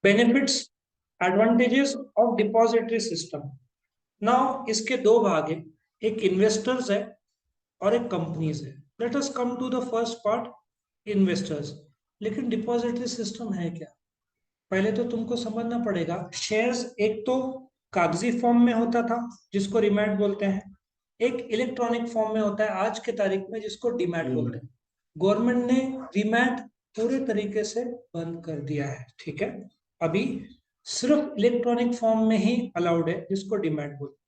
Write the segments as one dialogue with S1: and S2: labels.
S1: Benefits advantages of depository system. Now इसके दो भाग हैं, एक इन्वेस्टर्स है और एक कंपनीज है। Let us come to the first part, investors. लेकिन डिपॉजिटरी सिस्टम है क्या? पहले तो तुमको समझना पड़ेगा। शेयर्स एक तो कागजी फॉर्म में होता था जिसको रिमैट बोलते हैं, एक इलेक्ट्रॉनिक फॉर्म में होता है आज के तारीख में जिसको डीमैट बोलते हैं। गवर्नमेंट ने रिमैट पूरे तरीके से बंद कर दिया है, ठीक है। अभी सिर्फ इलेक्ट्रॉनिक फॉर्म में ही अलाउड है जिसको डीमैट बोलते हैं।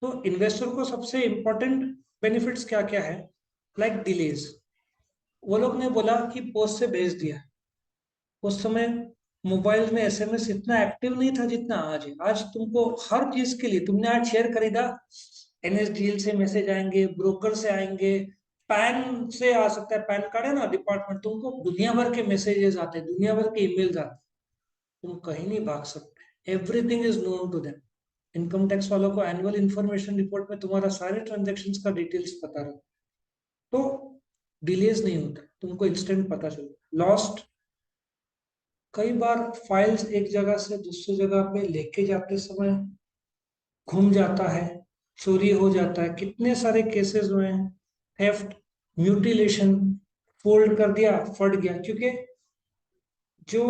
S1: तो इन्वेस्टर को सबसे इंपॉर्टेंट बेनिफिट्स क्या क्या है? Like delays. वो लोग ने बोला कि पोस्ट से भेज दिया, उस समय मोबाइल में एसएमएस इतना एक्टिव नहीं था जितना आज है। आज तुमको हर चीज के लिए, तुमने आज शेयर खरीदा, एनएसडीएल से मैसेज आएंगे, ब्रोकर से आएंगे, पैन से आ सकता है, पैन कार्ड है ना डिपार्टमेंट, तुमको दुनिया भर के मैसेजेस आते हैं, दुनिया भर के ईमेल्स आते हैं। तुम कहीं नहीं भाग सकते, everything is known to them. Income tax वालों को एनुअल इंफॉर्मेशन रिपोर्ट में तुम्हारा सारे ट्रांजेक्शन का डिटेल्स पता रहता है। तो डिलेज नहीं होता, तुमको इंस्टेंट पता चलता। लॉस्ट, कई बार फाइल्स एक जगह से दूसरी जगह पे लेके जाते समय घूम जाता है, चोरी हो जाता है, कितने सारे केसेस हुए हैं। थेफ्ट, म्यूटिलेशन, फोल्ड कर दिया, फट गया। क्योंकि जो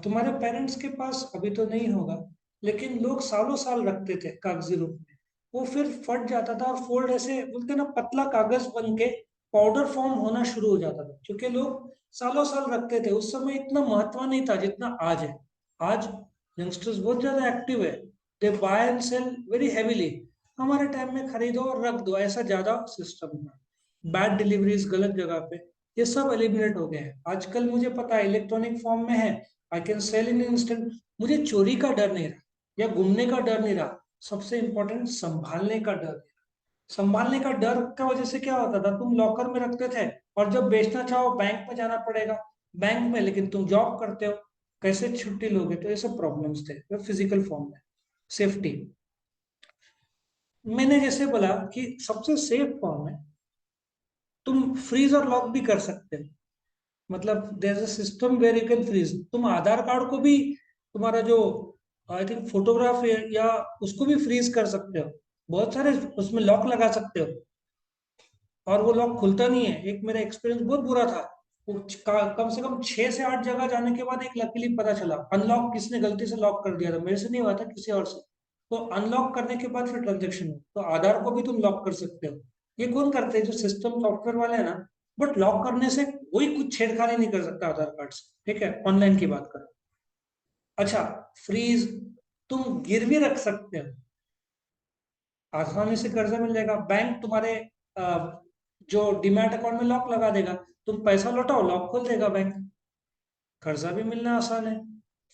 S1: तुम्हारे पेरेंट्स के पास अभी तो नहीं होगा, लेकिन लोग सालों साल रखते थे कागजी रूप में, वो फिर फट जाता था और फोल्ड ऐसे बोलते ना, पतला कागज बन के पाउडर फॉर्म होना शुरू हो जाता था, क्योंकि लोग सालों साल रखते थे। उस समय इतना महत्व नहीं था जितना आज है। आज यंगस्टर्स बहुत ज्यादा एक्टिव है, they buy and sell very heavily. हमारे टाइम में खरीदो और रख दो, ऐसा ज्यादा सिस्टम था। बैड डिलीवरीज गलत जगह पे, ये सब एलिमिनेट हो गए हैं आजकल। मुझे पता है इलेक्ट्रॉनिक फॉर्म में है, I can sell in instant. मुझे चोरी का डर नहीं रहा या घूमने का डर नहीं रहा। सबसे इंपॉर्टेंट, संभालने का डर। संभालने का डर का वजह से क्या होता था, तुम लॉकर में रखते थे और जब बेचना चाहो बैंक में जाना पड़ेगा। बैंक में, लेकिन तुम जॉब करते हो, कैसे छुट्टी लोगे? तो ये सब प्रॉब्लम्स थे फिजिकल फॉर्म में। सेफ्टी, मैंने जैसे बोला कि सबसे सेफ फॉर्म है। तुम फ्रीज और लॉक भी कर सकते हो, मतलब there is a system where you can freeze. तुम आधार कार्ड को भी, तुम्हारा जो आई थिंक फोटोग्राफ है या उसको भी फ्रीज कर सकते हो। बहुत सारे उसमें लॉक लगा सकते हो और वो लॉक खुलता नहीं है। एक मेरा एक्सपीरियंस बहुत बुरा था, वो कम से कम 6 से 8 जगह जाने के बाद एक लकीली पता चला अनलॉक किसने गलती से लॉक कर दिया था, मेरे से नहीं हुआ था, किसी और से। तो अनलॉक करने के बाद फिर ट्रांजेक्शन हो। तो आधार को भी तुम लॉक कर सकते हो। ये कौन करते हैं? जो सिस्टम सॉफ्टवेयर वाले हैं ना। बट लॉक करने से कोई कुछ छेड़खानी नहीं कर सकता आधार कार्ड से, ठीक है, ऑनलाइन की बात करें। अच्छा, फ्रीज, तुम गिरवी रख सकते हो, आसानी से कर्जा मिल जाएगा। बैंक तुम्हारे जो डीमैट अकाउंट में लॉक लगा देगा, तुम पैसा लौटाओ, लॉक खोल देगा बैंक। कर्जा भी मिलना आसान है।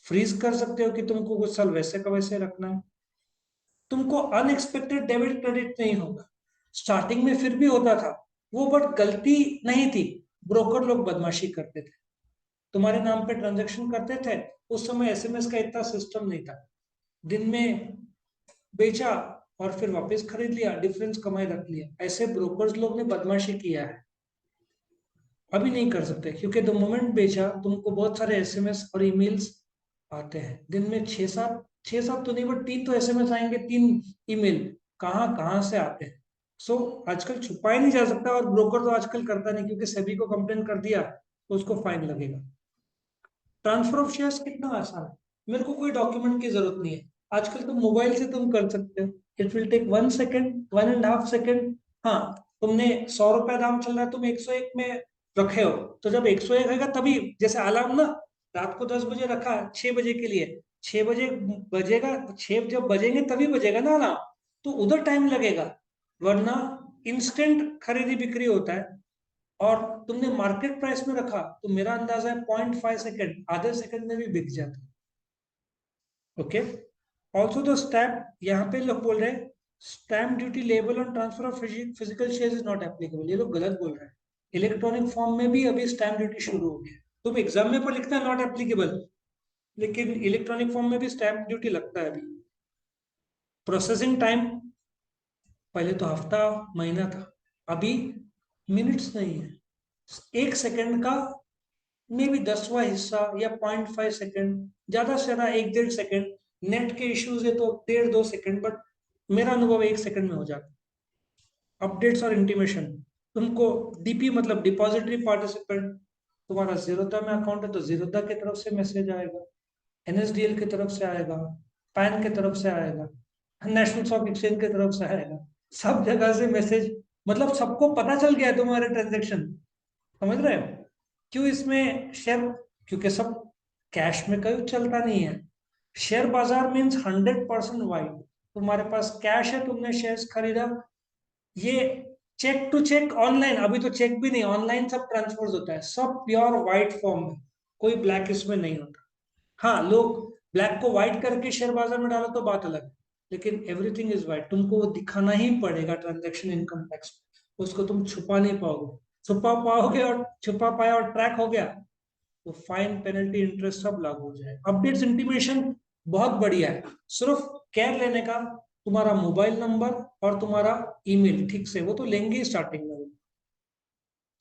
S1: फ्रीज कर सकते हो कि तुमको कुछ साल वैसे का वैसे रखना है। तुमको अनएक्सपेक्टेड डेबिट क्रेडिट नहीं होगा। स्टार्टिंग में फिर भी होता था वो, बट गलती नहीं थी, ब्रोकर लोग बदमाशी करते थे, तुम्हारे नाम पे ट्रांजेक्शन करते थे। उस समय एसएमएस का इतना सिस्टम नहीं था। दिन में बेचा और फिर वापस खरीद लिया, डिफरेंस कमाई रख लिया। ऐसे ब्रोकर्स लोग ने बदमाशी किया है। अभी नहीं कर सकते, क्योंकि द मोमेंट बेचा तुमको बहुत सारे एसएमएस और ईमेल्स आते हैं। दिन में 6-7, 6-7 तो नहीं बट 3 तो एसएमएस आएंगे, 3 ईमेल, कहाँ कहाँ से आते हैं। सो आजकल छुपाया नहीं जा सकता, और ब्रोकर तो आजकल करता नहीं, क्योंकि सेबी को कंप्लेन कर दिया तो उसको फाइन लगेगा। ट्रांसफर ऑफ शेयर्स कितना आसान है, मेरे को कोई डॉक्यूमेंट की जरूरत नहीं है। आजकल तो मोबाइल से तुम कर सकते हो, it will take 1 second, 1.5 second. हाँ, तुमने 100 रुपया दाम चल रहा है, तुम 101 में रखे हो, तो जब 101 होगा तभी, जैसे अलार्म ना, रात को 10 बजे रखा, 6 बजे के लिए, 6 बजे बजेगा, 6 जब बजेंगे तभी बजेगा ना अलार्म, तो उधर टाइम लगेगा। वरना इंस्टेंट खरीदी बिक्री होता है। और तुमने मार्केट प्राइस में रखा तो मेरा अंदाजा है 0.5 सेकेंड, आधे सेकंड में भी बिक जाता है। ओके। ऑल्सो द स्टैम्प, यहाँ पे लोग बोल रहे हैं stamp duty label on transfer of physical share is not applicable. ये लोग गलत बोल रहे हैं। इलेक्ट्रॉनिक फॉर्म में भी अभी स्टैम्प ड्यूटी शुरू हो गया। तुम एग्जाम में पर लिखता है नॉट एप्लीकेबल, लेकिन इलेक्ट्रॉनिक फॉर्म में भी स्टैम्प ड्यूटी लगता है अभी। प्रोसेसिंग टाइम, पहले तो हफ्ता महीना था, अभी मिनट्स नहीं है, 1 सेकंड का मे भी 10वां हिस्सा या 0.5 सेकेंड, ज्यादा से ज्यादा 1-1.5 सेकेंड। नेट के इश्यूज है तो 1.5-2 सेकेंड, बट मेरा अनुभव 1 सेकेंड में हो जाता। अपडेट्स और इंटीमेशन, तुमको डीपी मतलब डिपॉजिटरी पार्टिसिपेंट, तुम्हारा जीरोधा में अकाउंट है तो जीरोधा की तरफ से मैसेज आएगा, एनएसडीएल की तरफ से आएगा, पैन की तरफ से आएगा, नेशनल स्टॉक एक्सचेंज की तरफ से आएगा, सब जगह से मैसेज। मतलब सबको पता चल गया है तुम्हारे ट्रांजेक्शन। समझ रहे हो क्यों इसमें शेयर? क्योंकि सब कैश में कभी चलता नहीं है। शेयर बाजार मीन्स 100% वाइट। तुम्हारे पास कैश है, तुमने शेयर्स खरीदा, ये चेक टू चेक ऑनलाइन, अभी तो चेक भी नहीं, ऑनलाइन सब ट्रांसफर होता है, सब प्योर व्हाइट फॉर्म में, कोई ब्लैक इसमें नहीं होता। हाँ, लोग ब्लैक को व्हाइट करके शेयर बाजार में डालो तो बात अलग है, लेकिन एवरीथिंग इज व्हाइट, तुमको वो दिखाना ही पड़ेगा ट्रांजेक्शन इनकम टैक्स। उसको तुम छुपा नहीं पाओगे। छुपा पाओगे और छुपा पाया और ट्रैक हो गया तो फाइन, पेनल्टी, इंटरेस्ट सब लागू हो जाए। अपडेट्स इंटीमेशन बहुत बढ़िया है, सिर्फ केयर लेने का, तुम्हारा मोबाइल नंबर और तुम्हारा ईमेल ठीक से, वो तो लेंगे ही स्टार्टिंग में।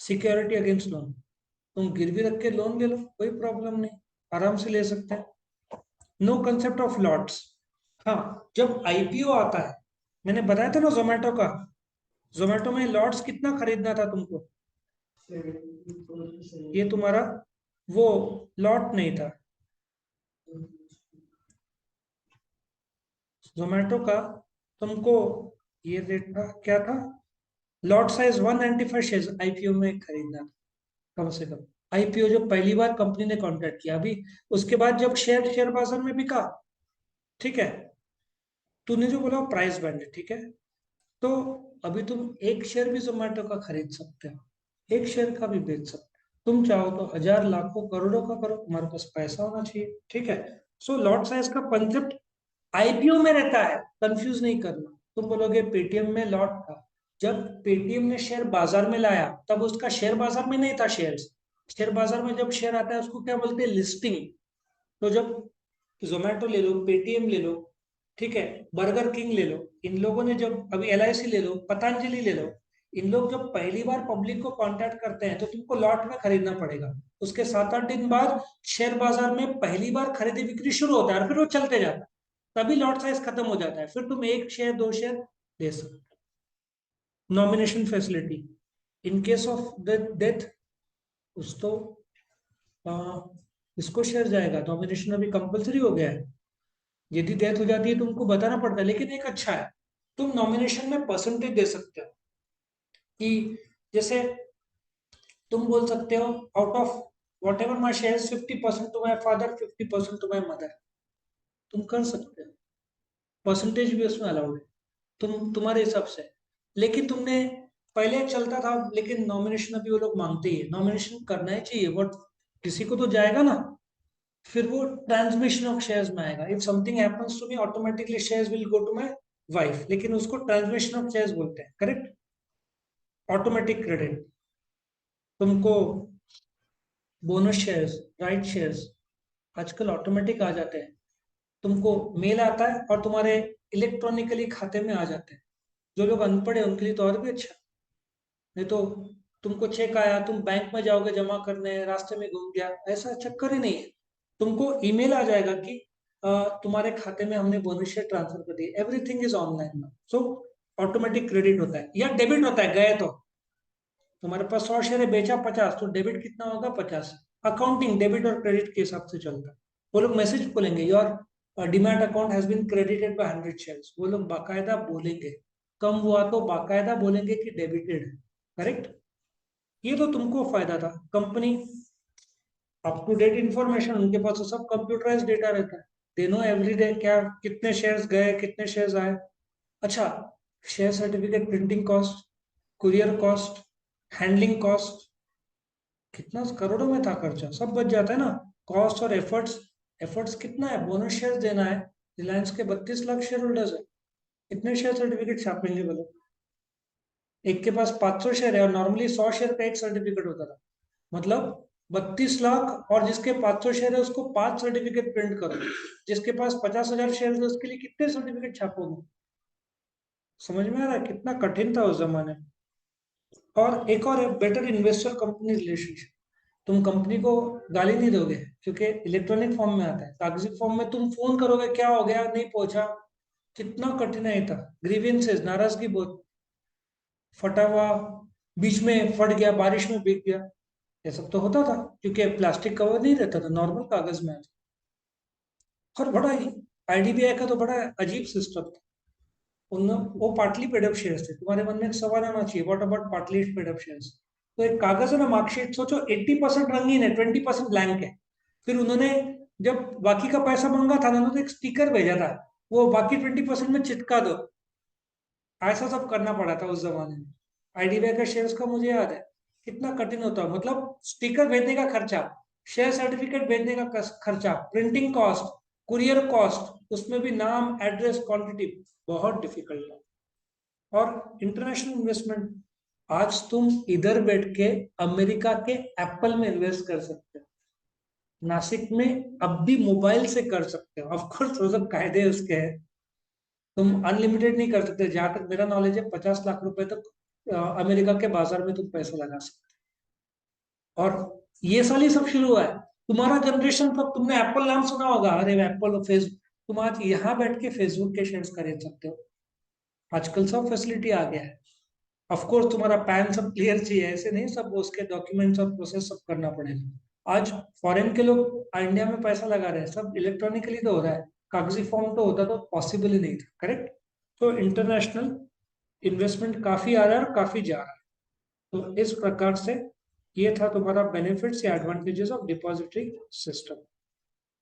S1: सिक्योरिटी अगेंस्ट लोन, तुम गिरवी रख के लोन ले लो, कोई प्रॉब्लम नहीं, आराम से ले सकते हैं। No concept of lots. हाँ, जब आईपीओ आता है, मैंने बताया था ना जोमेटो का, जोमेटो में लॉट्स कितना खरीदना था तुमको, ये तुम्हारा वो लॉट नहीं था जोमेटो का, तुमको ये रेट था, क्या था, लॉट साइज 195 शेयर आईपीओ में खरीदना था, कम से कम। आईपीओ जो पहली बार कंपनी ने कॉन्ट्रैक्ट किया, अभी उसके बाद जब शेयर शेयर बाजार में बिका, ठीक है, तूने जो बोला प्राइस बैंड है, ठीक है, तो अभी तुम एक शेयर भी जोमेटो का खरीद सकते हो, एक शेयर का भी बेच सकते हो, तुम चाहो तो हजार लाखों करोड़ों का करो, तुम्हारे पास पैसा होना चाहिए, ठीक है। सो लॉट साइज का कंसेप्ट आईपीओ में रहता है, कंफ्यूज नहीं करना। तुम बोलोगे पेटीएम में लॉट था, जब पेटीएम ने शेयर बाजार में लाया तब उसका शेयर बाजार में नहीं था शेयर्स। शेयर बाजार में जब शेयर आता है उसको क्या बोलते हैं, लिस्टिंग। तो जब जोमेटो ले लो, पेटीएम ले लो, ठीक है, बर्गर किंग ले लो, इन लोगों ने जब, अभी एलआईसी ले लो, पतंजलि ले लो, इन लोग जब पहली बार पब्लिक को कांटेक्ट करते हैं तो तुमको लॉट में खरीदना पड़ेगा। उसके 7-8 दिन बाद शेयर बाजार में पहली बार खरीदी बिक्री शुरू होता है और फिर वो चलते जाता है, तभी लॉट साइज खत्म हो जाता है, फिर तुम एक शेयर 2 शेयर ले सकते हो। Nomination facility, in case of death, उस तो इसको शेयर जाएगा, नॉमिनेशन अभी कंपलसरी हो गया है, यदि डेथ हो जाती है तो उनको बताना पड़ता है, लेकिन एक अच्छा है, तुम नॉमिनेशन में परसेंटेज दे सकते हो, कि जैसे तुम बोल सकते हो out of whatever my share 50% to my father, 50% to my mother, तुम कर सकते हो, परसेंटेज भी उसमें अलाउड है, तुम्हारे हिसाब से। लेकिन तुमने पहले चलता था, लेकिन नॉमिनेशन अभी वो लोग मांगते ही है, नॉमिनेशन करना ही चाहिए, बट किसी को तो जाएगा ना, फिर वो ट्रांसमिशन ऑफ शेयर्स में आएगा, if something happens to me automatically shares will go to my wife, लेकिन उसको ट्रांसमिशन ऑफ शेयर्स बोलते हैं, करेक्ट, ऑटोमेटिक क्रेडिट। तुमको बोनस शेयर्स, राइट शेयर्स आजकल ऑटोमेटिक आ जाते हैं, तुमको मेल आता है और तुम्हारे इलेक्ट्रॉनिकली खाते में आ जाते हैं। जो लोग अनपढ़ है उनके लिए तो और भी अच्छा, नहीं तो तुमको चेक आया, तुम बैंक में जाओगे जमा करने, रास्ते में घूम गया, ऐसा चक्कर ही नहीं है। तुमको ईमेल आ जाएगा कि तुम्हारे खाते में हमने बोनस शेयर ट्रांसफर कर दिए, everything is online. So automatic credit होता है या डेबिट होता है, गए तो तुम्हारे पास 100 शेयर है, बेचा 50, तो डेबिट कितना होगा, 50। अकाउंटिंग डेबिट और क्रेडिट के हिसाब से चलता है। वो लोग मैसेज बोलेंगे your demat account has been credited by 100 shares, वो लोग बाकायदा बोलेंगे, कम हुआ तो बाकायदा बोलेंगे कि डेबिटेड है, करेक्ट। ये तो तुमको फायदा था, company up to date information, उनके पास तो सब कंप्यूटराइज डेटा रहता है, दे नो एवरी डे क्या कितने शेयर्स गए, कितने शेयर्स आए। अच्छा, share certificate printing cost, courier cost, handling cost, कितना करोड़ों में था खर्चा, सब बच जाता है ना। कॉस्ट और एफर्ट्स, एफर्ट्स कितना है, बोनस शेयर देना है, रिलायंस के 32 लाख शेयर होल्डर्स है, कितने शेयर सर्टिफिकेट छापेंगे बोलो। एक के पास 500 शेयर है और नॉर्मली 100 शेयर का एक सर्टिफिकेट होता था, मतलब 32 लाख, और जिसके 500 शेयर है उसको 5 सर्टिफिकेट प्रिंट करो, जिसके पास 50,000 शेयर है उसके लिए कितने सर्टिफिकेट छापोगे। समझ में आ रहा है कितना कठिन था उस जमाने में। और एक और बेटर इन्वेस्टर कंपनी रिलेशनशिप, तुम कंपनी को गाली नहीं दोगे क्योंकि इलेक्ट्रॉनिक फॉर्म में आता है। कागजी फॉर्म में तुम फोन करोगे, क्या हो गया, नहीं पहुंचा, कितना कठिनाई था, ग्रीवेंसेस, नाराजगी बहुत, फटा हुआ, बीच में फट गया, बारिश में भीग गया, ये सब तो होता था क्योंकि प्लास्टिक कवर नहीं रहता था, नॉर्मल कागज में आता। और बड़ा ही आईडीबीआई का तो बड़ा अजीब सिस्टम था। उन वो पार्टली पेड अप शेयर्स थे। तुम्हारे मन में एक सवाल आना चाहिए, what about partly paid up shares? तो एक कागज है ना, मार्कशीट, सोचो 80% रंगीन है, 20% ब्लैंक है। फिर उन्होंने जब बाकी का पैसा मांगा था ना, उन्होंने एक स्टिकर भेजा था, वो बाकी 20% में चिपका दो। ऐसा सब करना पड़ा था उस जमाने में। आईडीबीआई का शेयर्स का मुझे याद है कितना कठिन होता, मतलब स्टिकर भेजने का खर्चा, शेयर सर्टिफिकेट भेजने का खर्चा, प्रिंटिंग कॉस्ट, कुरियर कॉस्ट, उसमें भी नाम, एड्रेस, क्वांटिटी, बहुत डिफिकल्ट है। और इंटरनेशनल इन्वेस्टमेंट, आज तुम इधर बैठ के अमेरिका के एप्पल में इन्वेस्ट कर सकते हो, नासिक में अब भी मोबाइल से कर सकते हो। ऑफ कोर्स वो सब कायदे उसके हैं, तुम अनलिमिटेड नहीं कर सकते। जहां तक मेरा नॉलेज है, 50 लाख रुपए तक अमेरिका के बाजार में तुम पैसा लगा सकते हो। और ये साल ही सब शुरू हुआ है। तुम्हारा जनरेशन, तब तुमने एप्पल नाम सुना होगा, अरे एप्पल और फेसबुक, तुम आज यहाँ बैठ के फेसबुक के शेयर्स खरीद सकते हो। आजकल सब फैसिलिटी आ गया है। ऑफ कोर्स तुम्हारा पैन सब क्लियर चाहिए, ऐसे नहीं सब उसके डॉक्यूमेंट्स और प्रोसेस सब करना पड़ेगा। आज फॉरेन के लोग इंडिया में पैसा लगा रहे हैं, सब इलेक्ट्रॉनिकली तो हो रहा है, कागजी फॉर्म तो होता तो पॉसिबल ही नहीं था, करेक्ट? तो इंटरनेशनल इन्वेस्टमेंट काफी आ रहा है और काफी जा रहा है। तो इस प्रकार से ये था तुम्हारा बेनिफिट्स या एडवांटेजेस ऑफ डिपॉजिटरी सिस्टम।